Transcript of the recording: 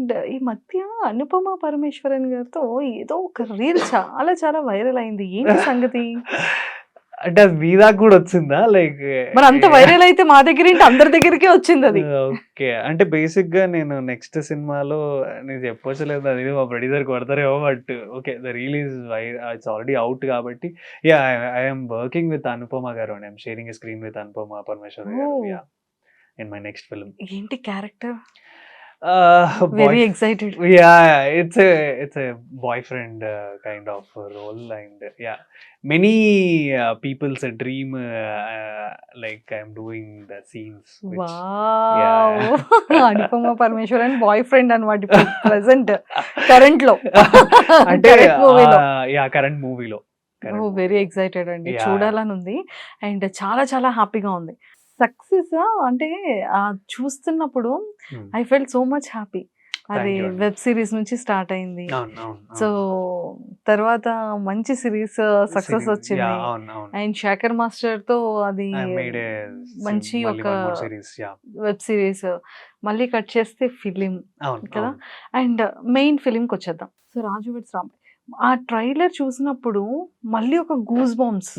And ఈ మధ్య అనుపమ పరమేశ్వరన్ గారితో ఏదో ఒక రీల్ చాలా చాలా వైరల్ అయింది. ఏంటి సంగతి? అంటే అది మీ దాకా కూడా వచ్చిందా? లైక్ మరి అంత వైరల్ అయితే మా దగ్గర ఏంటి, అందరి దగ్గరికే వచ్చింది అది. ఓకే. అంటే బేసిక్‌గా నేను నెక్స్ట్ సినిమాలో నేను చెప్పొచ్చో లేదో అది మా ప్రొడ్యూసర్ కొడతారేమో but okay. The reel is it's already out కాబట్టి yeah! I am working with Anupama garu and I am sharing a screen with Anupama Parameswaran garu. Oh! Yeah! In my next film. ఏంటి character? Boy very excited. yeah, it's a boyfriend kind of role and yeah, many people's dream like I'm doing the scenes which yeah. Wow! Anupama Parameswaran boy friend అన్నమాట ఇప్పుడు present కరెంట్‌లో. అంటే current మూవీలో. Yeah! Current మూవీలో. ఓహ్! Very excited అండి. Yeah! చూడాలని ఉంది. And చాలా చాలా హ్యాపీగా ఉంది. సక్సెస్ అంటే చూస్తున్నప్పుడు హ్మ్. I felt so much happy. అది థాంక్ యూ అండి. వెబ్ సీరీస్ నుంచి స్టార్ట్ అయింది. అవును. అవును. సో అవును. తర్వాత మంచి సీరీస్ సక్సెస్ సిరీస్ వచ్చింది. యాహ్! అవును. అవును. అండ్ శేఖర్ మాస్టర్‌తో అది I made a మంచి మళ్ళీ ఒక one more series. Yeah! Web series. మళ్ళీ కట్ చేస్తే ఫిలిం అవును. కదా! అవును. అండ్ మెయిన్ ఫిలింకొచ్చేద్దాం. సో 'రాజు వెడ్స్ రాంబాయ్' ఆ ట్రైలర్ చూసినప్పుడు మళ్ళీ ఒక గూస్ బంప్స్.